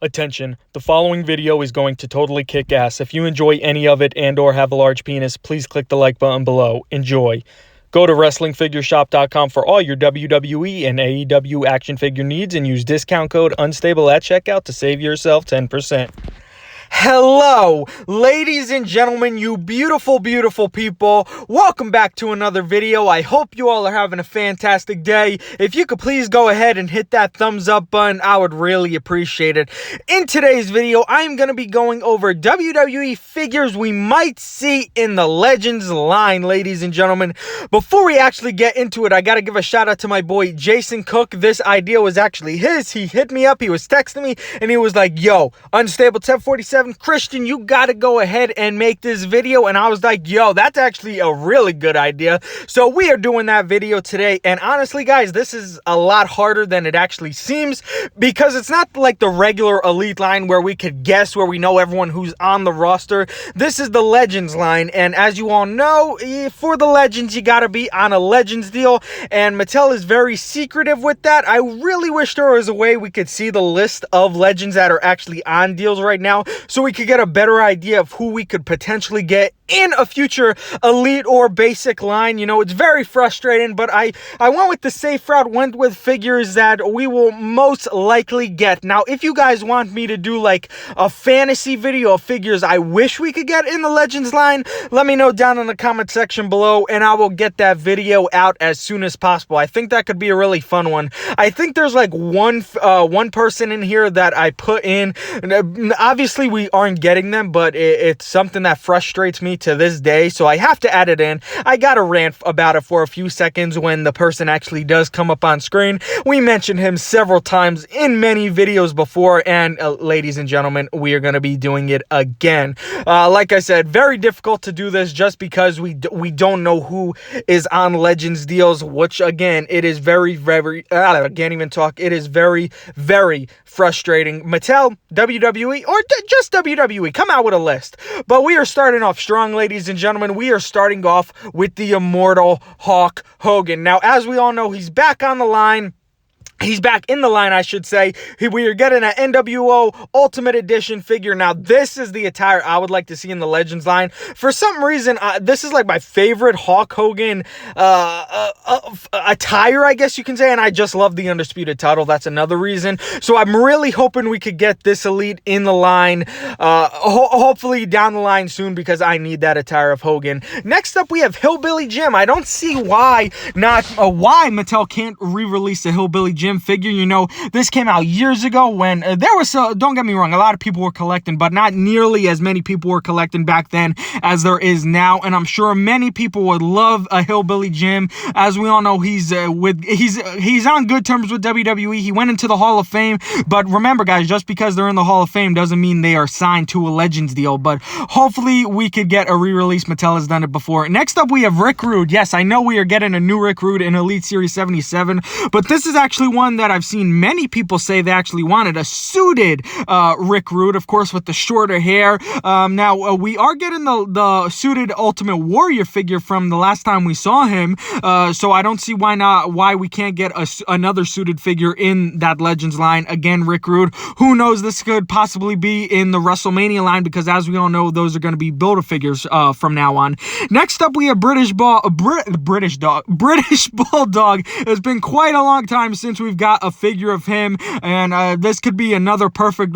Attention, the following video is going to totally kick ass. If you enjoy any of it and or have a large penis, please click the like button below. Enjoy. Go to WrestlingFigureShop.com for all your WWE and AEW action figure needs and use discount code UNSTABLE at checkout to save yourself 10%. Hello, ladies and gentlemen, you beautiful, beautiful people. Welcome back to another video. I hope you all are having a fantastic day. If you could please go ahead and hit that thumbs up button, I would really appreciate it. In today's video, I'm going to be going over WWE figures we might see in the Legends line, ladies and gentlemen. Before we actually get into it, I got to give a shout out to my boy Jason Cook. This idea was actually his. He hit me up, he was texting me, and he was like, yo, Unstable 1047, Christian, you gotta go ahead and make this video. And I was like, yo, that's actually a really good idea. So we are doing that video today. And honestly, guys, this is a lot harder than it actually seems, because it's not like the regular Elite line where we could guess, where we know everyone who's on the roster. This is the Legends line, and as you all know, for the Legends, you gotta be on a Legends deal, and Mattel is very secretive with that. I really wish there was a way we could see the list of Legends that are actually on deals right now, so we could get a better idea of who we could potentially get in a future Elite or basic line. You know, it's very frustrating, but I went with the safe route, went with figures that we will most likely get. Now, if you guys want me to do like a fantasy video of figures I wish we could get in the Legends line, let me know down in the comment section below, and I will get that video out as soon as possible. I think that could be a really fun one. I think there's like one person in here that I put in. Obviously, we aren't getting them, but it's something that frustrates me to this day, so I have to add it in. I gotta rant about it for a few seconds when the person actually does come up on screen. We mentioned him several times in many videos before, and ladies and gentlemen, we are gonna be doing it again. Like I said, very difficult to do this just because we don't know who is on Legends deals, which again, it is very I can't even talk. It is very frustrating. Mattel, WWE, or just WWE, come out with a list. But we are starting off strong, ladies and gentlemen. We are starting off with the immortal Hulk Hogan. Now, as we all know, he's back on the line. He's back in the line, I should say. We are getting an NWO Ultimate Edition figure. Now, this is the attire I would like to see in the Legends line. For some reason, this is like my favorite Hulk Hogan attire, I guess you can say. And I just love the Undisputed title. That's another reason. So I'm really hoping we could get this Elite in the line. Hopefully down the line soon, because I need that attire of Hogan. Next up, we have Hillbilly Jim. I don't see why Mattel can't re-release a Hillbilly Jim figure. You know, this came out years ago when there was, don't get me wrong, a lot of people were collecting, but not nearly as many people were collecting back then as there is now. And I'm sure many people would love a Hillbilly Jim. As we all know, he's on good terms with WWE. He went into the Hall of Fame, but remember, guys, just because they're in the Hall of Fame doesn't mean they are signed to a Legends deal. But hopefully we could get a re-release. Mattel has done it before. Next up, we have Rick Rude. Yes, I know we are getting a new Rick Rude in Elite Series 77, but this is actually one that I've seen many people say they actually wanted, a suited Rick Rude, of course, with the shorter hair. Now, we are getting the suited Ultimate Warrior figure from the last time we saw him, so I don't see why we can't get another suited figure in that Legends line. Again, Rick Rude. Who knows, this could possibly be in the WrestleMania line, because as we all know, those are going to be Build-A-Figures from now on. Next up, we have British Bulldog. It's been quite a long time since we've got a figure of him, and this could be another perfect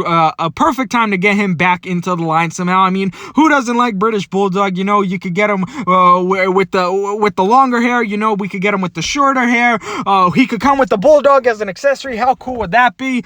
time to get him back into the line somehow. I mean, who doesn't like British Bulldog? You know, you could get him with the longer hair. You know, we could get him with the shorter hair. He could come with the Bulldog as an accessory. How cool would that be?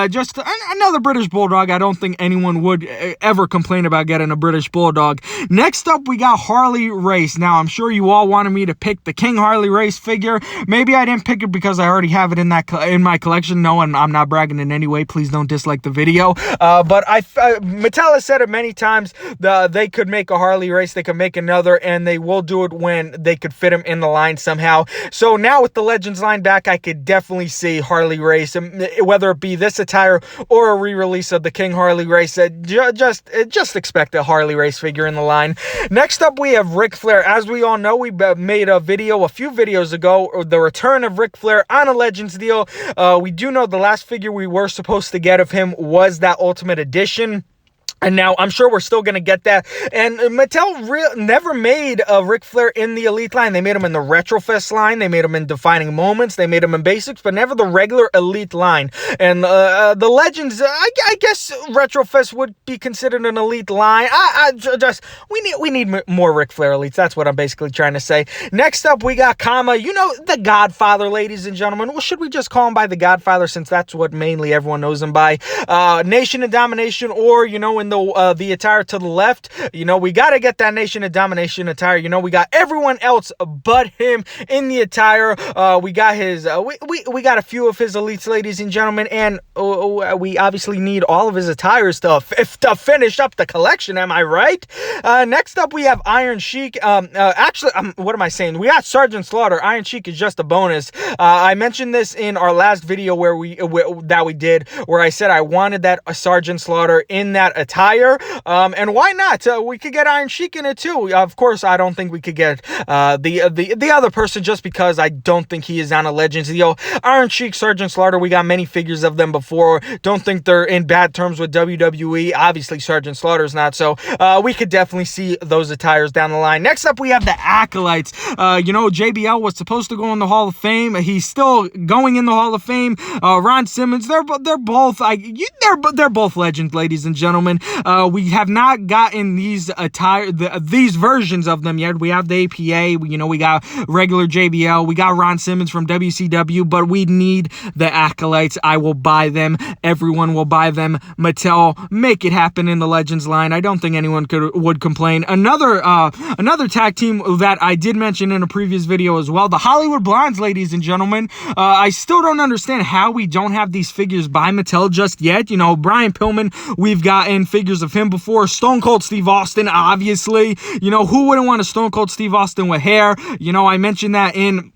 Just another British Bulldog. I don't think anyone would ever complain about getting a British Bulldog. Next up, we got Harley Race. Now, I'm sure you all wanted me to pick the King Harley Race figure. Maybe I didn't pick it because I already have it in my collection. No, and I'm not bragging in any way. Please don't dislike the video. But Mattel has said it many times. They could make a Harley Race. They could make another, and they will do it when they could fit him in the line somehow. So now with the Legends line back, I could definitely see Harley Race, whether it be this attire or a re-release of the King Harley Race. Just expect a Harley Race figure in the line. Next up, we have Ric Flair. As we all know, we made a video a few videos ago, the return of Ric Flair on a Legends deal. video. We do know the last figure we were supposed to get of him was that Ultimate Edition. And now I'm sure we're still going to get that. And Mattel never made Ric Flair in the Elite line. They made him in the Retrofest line. They made him in Defining Moments. They made him in Basics, but never the regular Elite line. And the Legends, I guess Retrofest would be considered an Elite line. We need more Ric Flair Elites. That's what I'm basically trying to say. Next up, we got Kama. You know, the Godfather, ladies and gentlemen. Well, should we just call him by the Godfather, since that's what mainly everyone knows him by? Nation of Domination, or, you know, in the attire to the left, you know, we got to get that Nation of Domination attire. You know, we got everyone else but him in the attire. We got his, we got a few of his elites, ladies and gentlemen, and we obviously need all of his attires to finish up the collection. Am I right? Next up, we have Iron Sheik. Actually, what am I saying? We got Sergeant Slaughter. Iron Sheik is just a bonus. I mentioned this in our last video where we did, where I said I wanted that Sergeant Slaughter in that attire. And why not? We could get Iron Sheik in it too. Of course, I don't think we could get the other person, just because I don't think he is on a Legends deal. Iron Sheik, Sergeant Slaughter, we got many figures of them before. Don't think they're in bad terms with WWE. Obviously, Sergeant Slaughter's not, so we could definitely see those attires down the line. Next up, we have the Acolytes. You know, JBL was supposed to go in the Hall of Fame. He's still going in the Hall of Fame. Ron Simmons, they're both they're both legends, ladies and gentlemen. We have not gotten these these versions of them yet. We have the APA, you know, we got regular JBL, we got Ron Simmons from WCW, but we need the Acolytes. I will buy them. Everyone will buy them. Mattel, make it happen in the Legends line. I don't think anyone would complain. Another tag team that I did mention in a previous video as well, the Hollywood Blondes, ladies and gentlemen. I still don't understand how we don't have these figures by Mattel just yet. You know, Brian Pillman, we've gotten figures of him before. Stone Cold Steve Austin, obviously. You know, who wouldn't want a Stone Cold Steve Austin with hair? You know, I mentioned that in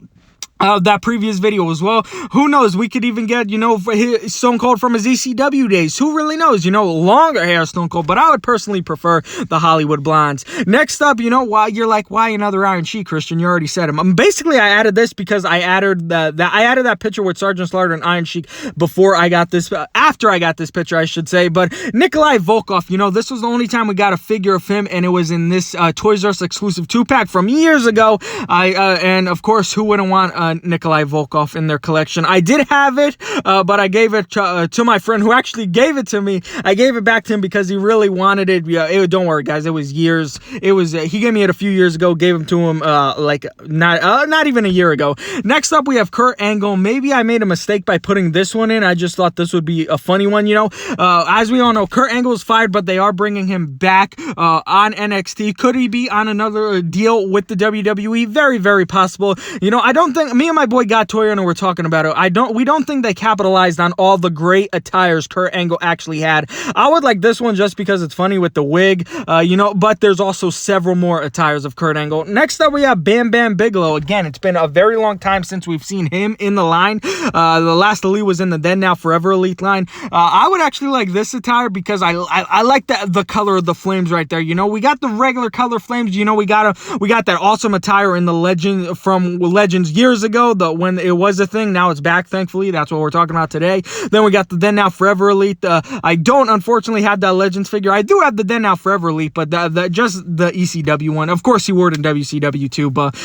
that previous video as well. Who knows? We could even get, you know, Stone Cold from his ECW days. Who really knows? You know, longer hair Stone Cold, but I would personally prefer the Hollywood Blondes. Next up, you know, why another Iron Sheik, Christian? You already said him. Basically, I added this because I added that picture with Sergeant Slaughter and Iron Sheik before I got this, after I got this picture, I should say. But Nikolai Volkoff, you know, this was the only time we got a figure of him, and it was in this Toys R Us exclusive 2-pack from years ago. And of course, who wouldn't want Nikolai Volkoff in their collection? I did have it, but I gave it to my friend who actually gave it to me. I gave it back to him because he really wanted it. Yeah, don't worry, guys. It was years. It was he gave me it a few years ago. Gave him to him like not even a year ago. Next up, we have Kurt Angle. Maybe I made a mistake by putting this one in. I just thought this would be a funny one. You know, as we all know, Kurt Angle is fired, but they are bringing him back on NXT. Could he be on another deal with the WWE? Very, very possible. You know, I don't think me and my boy Got Toyota were talking about it. We don't think they capitalized on all the great attires Kurt Angle actually had. I would like this one just because it's funny with the wig, you know, but there's also several more attires of Kurt Angle. Next up, we have Bam Bigelow. Again, it's been a very long time since we've seen him in the line. The last Elite was in the Then Now Forever Elite line. I would actually like this attire because I like the color of the flames right there. You know, we got the regular color flames. You know, we got that awesome attire in the Legend from Legends years ago, when it was a thing. Now it's back, thankfully. That's what we're talking about today. Then we got the Then Now Forever Elite. I don't unfortunately have that Legends figure. I do have the Then Now Forever Elite, but just the ECW one. Of course, he wore it in WCW too, but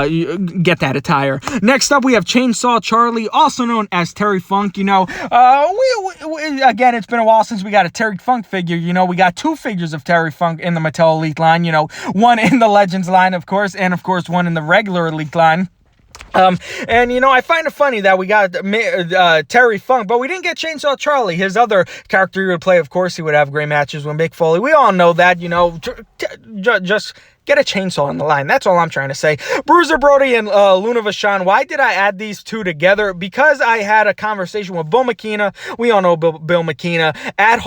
you get that attire. Next up, we have Chainsaw Charlie, also known as Terry Funk. You know, again, it's been a while since we got a Terry Funk figure. You know, we got 2 figures of Terry Funk in the Mattel Elite line. You know, one in the Legends line, of course, and of course one in the regular Elite line. And you know, I find it funny that we got Terry Funk, but we didn't get Chainsaw Charlie. His other character he would play, of course, he would have great matches with Mick Foley. We all know that, you know, just get a chainsaw on the line. That's all I'm trying to say. Bruiser Brody and Luna Vachon. Why did I add these two together? Because I had a conversation with Bill McKenna. We all know Bill McKenna at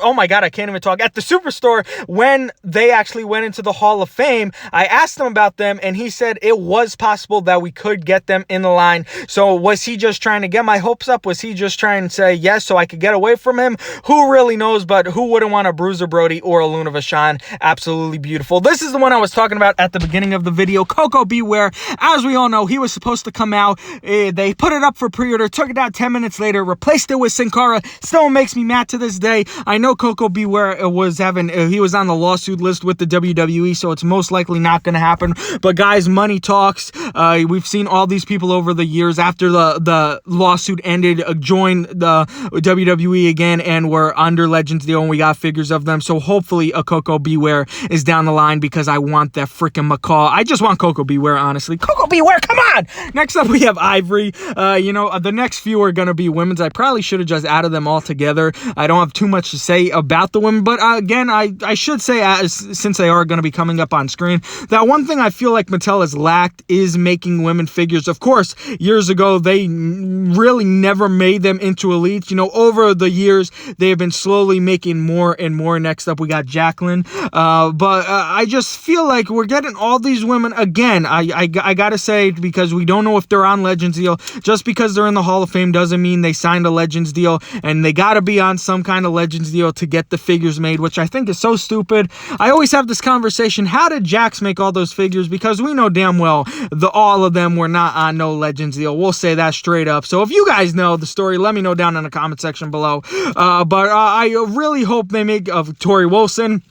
oh my god, I can't even talk. At the Superstore, when they actually went into the Hall of Fame, I asked him about them, and he said it was possible that we could get them in the line. So was he just trying to get my hopes up? Was he just trying to say yes so I could get away from him? Who really knows? But who wouldn't want a Bruiser Brody or a Luna Vachon Vachon, absolutely beautiful. This is the one I was talking about at the beginning of the video, Coco Beware. As we all know, he was supposed to come out. They put it up for pre-order, took it out 10 minutes later, replaced it with Sin Cara. Still makes me mad to this day. I know Coco Beware was he was on the lawsuit list with the WWE, so it's most likely not going to happen. But guys, money talks. We've seen all these people over the years after the lawsuit ended join the WWE again and were under Legends deal, and we got figures of them. So hopefully a Coco Beware is down the line, because I want that freaking macaw. I just want Coco Beware, honestly. Coco Beware, come on! Next up, we have Ivory. The next few are going to be women's. I probably should have just added them all together. I don't have too much to say about the women, but again, I should say, since they are going to be coming up on screen, that one thing I feel like Mattel has lacked is making women figures. Of course, years ago, they really never made them into elites. Over the years, they have been slowly making more and more. Next up, we got Jacqueline. But I just feel like we're getting all these women again. I gotta say, because we don't know if they're on Legends deal. Just because they're in the Hall of Fame doesn't mean they signed a Legends deal, and they gotta be on some kind of Legends deal to get the figures made, which I think is so stupid. I always have this conversation: how did Jax make all those figures? Because we know damn well all of them were not on no Legends deal. We'll say that straight up. So if you guys know the story, let me know down in the comment section below. But I really hope they make Tori Wilson.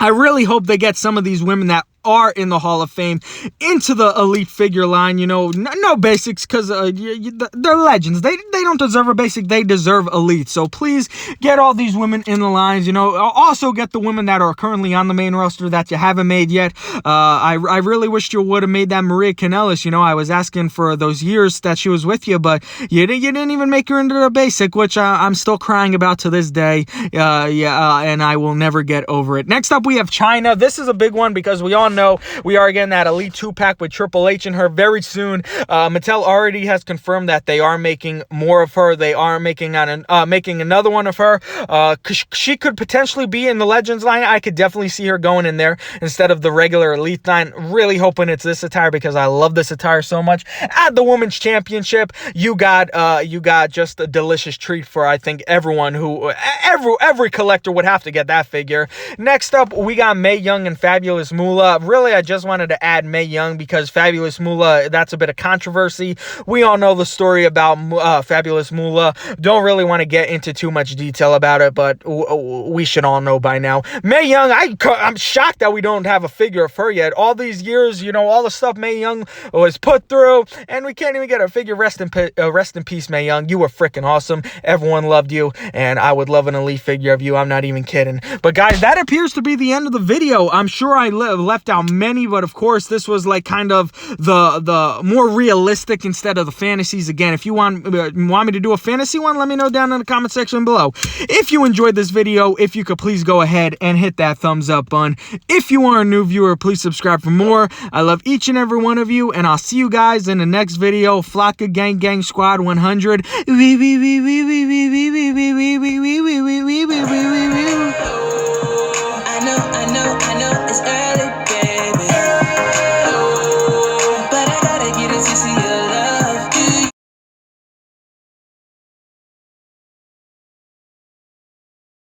I really hope they get some of these women that are in the Hall of Fame into the elite figure line. No basics, because they're legends. They don't deserve a basic. They deserve elite. So please get all these women in the lines. Also get the women that are currently on the main roster that you haven't made yet. I really wished you would have made that Maria Kanellis. I was asking for those years that she was with you, but you didn't even make her into the basic, which I'm still crying about to this day. And I will never get over it. Next up, we have China. This is a big one, because we all know we are getting that Elite 2-pack with Triple H and her very soon. Mattel already has confirmed that they are making more of her. They are making another one of her. She could potentially be in the Legends line. I could definitely see her going in there instead of the regular Elite line. Really hoping it's this attire, because I love this attire so much. At the Women's Championship, you got just a delicious treat for, I think, everyone who every collector would have to get that figure. Next up, we got Mae Young and Fabulous Moolah. Really, I just wanted to add Mae Young because Fabulous Moolah, that's a bit of controversy. We all know the story about Fabulous Moolah. Don't really want to get into too much detail about it, but we should all know by now. Mae Young, I'm shocked that we don't have a figure of her yet. All these years, all the stuff Mae Young was put through, and we can't even get a figure. Rest in peace, Mae Young. You were freaking awesome. Everyone loved you, and I would love an elite figure of you. I'm not even kidding. But guys, that appears to be the end of the video. I'm sure I left out many, but of course this was like kind of the more realistic instead of the fantasies. Again, if you want me to do a fantasy one, let me know down in the comment section below. If you enjoyed this video, if you could please go ahead and hit that thumbs up button. If you are a new viewer, please subscribe for more. I love each and every one of you, and I'll see you guys in the next video. Flocka Gang Gang Squad 100.